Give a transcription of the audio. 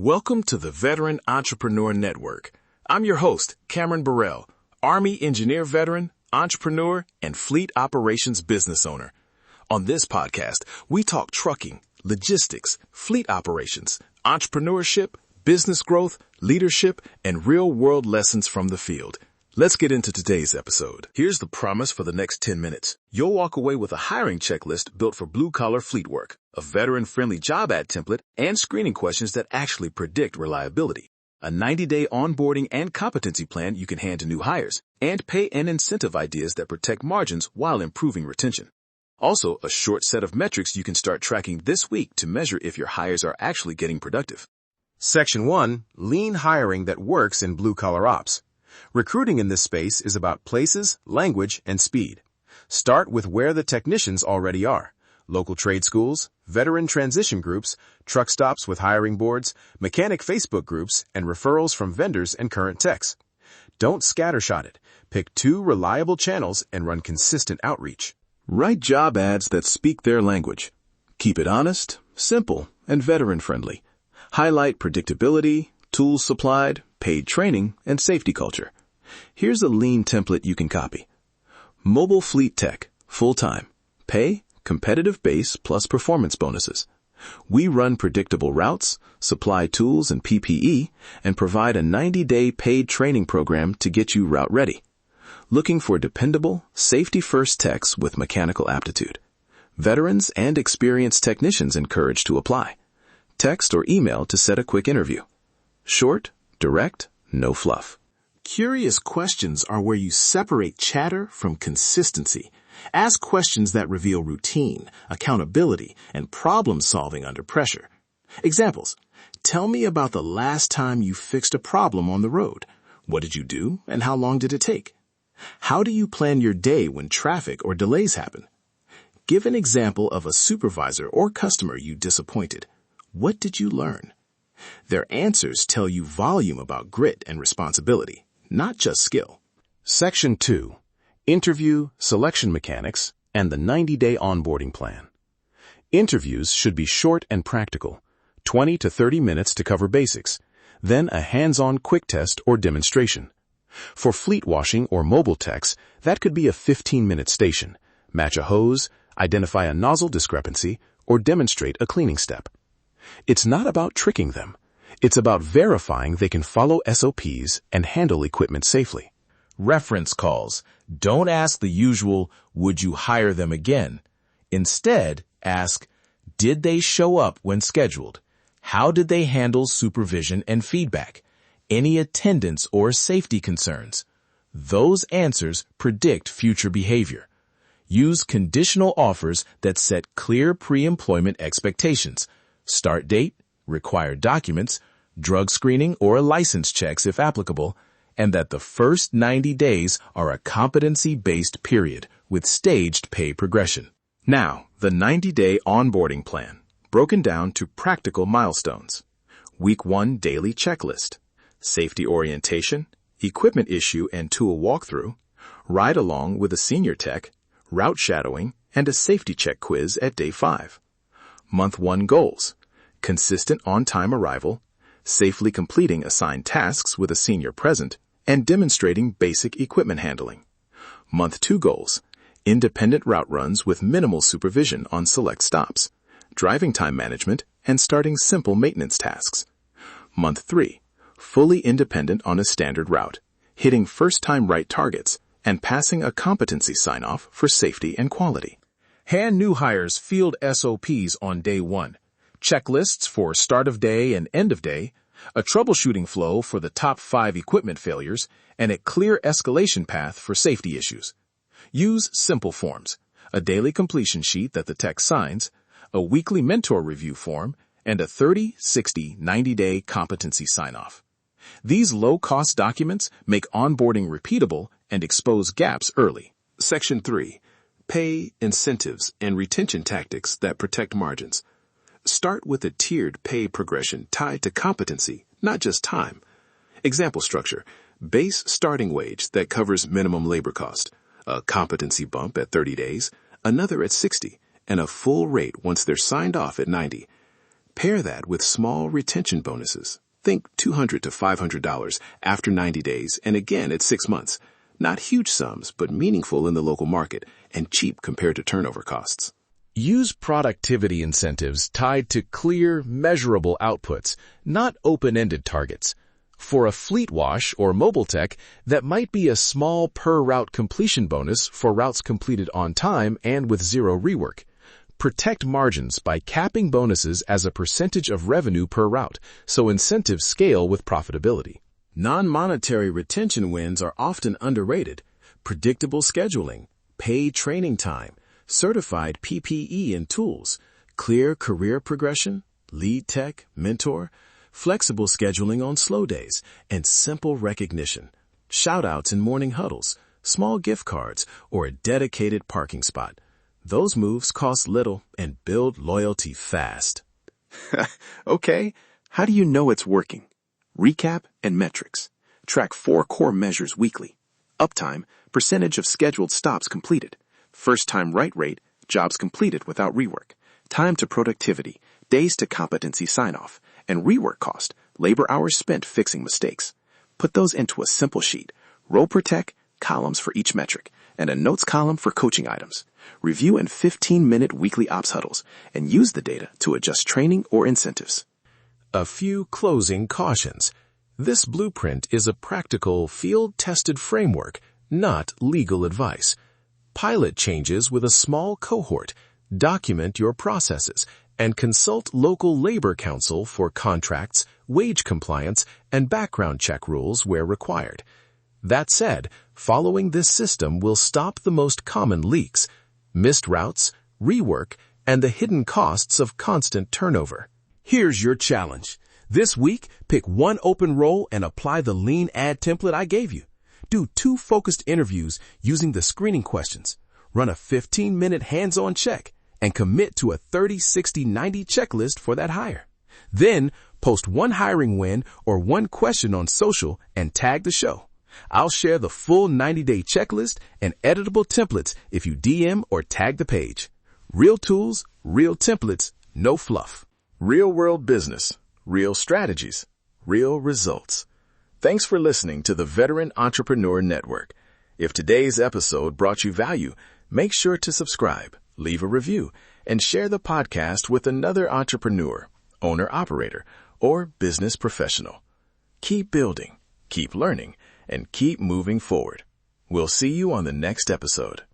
Welcome to the Veteran Entrepreneur Network. I'm your host, Cameron Burrell, Army engineer veteran, entrepreneur, and fleet operations business owner. On this podcast, we talk trucking, logistics, fleet operations, entrepreneurship, business growth, leadership, and real-world lessons from the field. Let's get into today's episode. Here's the promise for the next 10 minutes. You'll walk away with a hiring checklist built for blue-collar fleet work, a veteran-friendly job ad template, and screening questions that actually predict reliability. A 90-day onboarding and competency plan you can hand to new hires, and pay and incentive ideas that protect margins while improving retention. Also, a short set of metrics you can start tracking this week to measure if your hires are actually getting productive. Section 1. Lean hiring that works in blue-collar ops. Recruiting in this space is about places, language, and speed. Start with where the technicians already are. Local trade schools, veteran transition groups, truck stops with hiring boards, mechanic Facebook groups, and referrals from vendors and current techs. Don't scattershot it. Pick 2 reliable channels and run consistent outreach. Write job ads that speak their language. Keep it honest, simple, and veteran-friendly. Highlight predictability, tools supplied, paid training, and safety culture. Here's a lean template you can copy. Mobile fleet tech, full-time. Pay, competitive base plus performance bonuses. We run predictable routes, supply tools and PPE, and provide a 90-day paid training program to get you route ready. Looking for dependable, safety-first techs with mechanical aptitude. Veterans and experienced technicians encouraged to apply. Text or email to set a quick interview. Short, direct, no fluff. Curious questions are where you separate chatter from consistency. Ask questions that reveal routine, accountability, and problem-solving under pressure. Examples. Tell me about the last time you fixed a problem on the road. What did you do, and how long did it take? How do you plan your day when traffic or delays happen? Give an example of a supervisor or customer you disappointed. What did you learn? Their answers tell you volume about grit and responsibility, not just skill. Section 2. Interview, selection mechanics, and the 90-day onboarding plan. Interviews should be short and practical, 20 to 30 minutes to cover basics, then a hands-on quick test or demonstration. For fleet washing or mobile techs, that could be a 15-minute station, match a hose, identify a nozzle discrepancy, or demonstrate a cleaning step. It's not about tricking them. It's about verifying they can follow SOPs and handle equipment safely. Reference calls. Don't ask the usual, would you hire them again? Instead, ask, did they show up when scheduled? How did they handle supervision and feedback? Any attendance or safety concerns? Those answers predict future behavior. Use conditional offers that set clear pre-employment expectations. Start date, required documents, drug screening or license checks if applicable, and that the first 90 days are a competency-based period with staged pay progression. Now, the 90-day onboarding plan, broken down to practical milestones. Week 1 daily checklist, safety orientation, equipment issue and tool walkthrough, ride along with a senior tech, route shadowing, and a safety check quiz at day 5. Month 1 goals, consistent on-time arrival, safely completing assigned tasks with a senior present, and demonstrating basic equipment handling. Month 2 goals, independent route runs with minimal supervision on select stops, driving time management, and starting simple maintenance tasks. Month 3, fully independent on a standard route, hitting first-time right targets, and passing a competency sign-off for safety and quality. Hand new hires field SOPs on day 1. Checklists for start of day and end of day, a troubleshooting flow for the top 5 equipment failures, and a clear escalation path for safety issues. Use simple forms, a daily completion sheet that the tech signs, a weekly mentor review form, and a 30, 60, 90-day competency sign-off. These low-cost documents make onboarding repeatable and expose gaps early. Section 3. Pay, incentives, and retention tactics that protect margins. Start with a tiered pay progression tied to competency, not just time. Example structure. Base starting wage that covers minimum labor cost, a competency bump at 30 days, another at 60, and a full rate once they're signed off at 90. Pair that with small retention bonuses. Think $200 to $500 after 90 days and again at 6 months. Not huge sums, but meaningful in the local market and cheap compared to turnover costs. Use productivity incentives tied to clear, measurable outputs, not open-ended targets. For a fleet wash or mobile tech, that might be a small per-route completion bonus for routes completed on time and with zero rework. Protect margins by capping bonuses as a percentage of revenue per route, so incentives scale with profitability. Non-monetary retention wins are often underrated. Predictable scheduling, paid training time, certified PPE and tools, clear career progression, lead tech, mentor, flexible scheduling on slow days, and simple recognition. Shout-outs in morning huddles, small gift cards, or a dedicated parking spot. Those moves cost little and build loyalty fast. Okay, how do you know it's working? Recap and metrics. Track 4 core measures weekly. Uptime, percentage of scheduled stops completed. First-time write rate, jobs completed without rework. Time to productivity, days to competency sign-off. And rework cost, labor hours spent fixing mistakes. Put those into a simple sheet. Row per tech, columns for each metric, and a notes column for coaching items. Review in 15-minute weekly ops huddles, and use the data to adjust training or incentives. A few closing cautions. This blueprint is a practical, field-tested framework, not legal advice. Pilot changes with a small cohort, document your processes, and consult local labor council for contracts, wage compliance, and background check rules where required. That said, following this system will stop the most common leaks, missed routes, rework, and the hidden costs of constant turnover. Here's your challenge. This week, pick one open role and apply the lean ad template I gave you. Do 2 focused interviews using the screening questions. Run a 15-minute hands-on check and commit to a 30, 60, 90 checklist for that hire. Then, post one hiring win or one question on social and tag the show. I'll share the full 90-day checklist and editable templates if you DM or tag the page. Real tools, real templates, no fluff. Real-world business, real strategies, real results. Thanks for listening to the Veteran Entrepreneur Network. If today's episode brought you value, make sure to subscribe, leave a review, and share the podcast with another entrepreneur, owner-operator, or business professional. Keep building, keep learning, and keep moving forward. We'll see you on the next episode.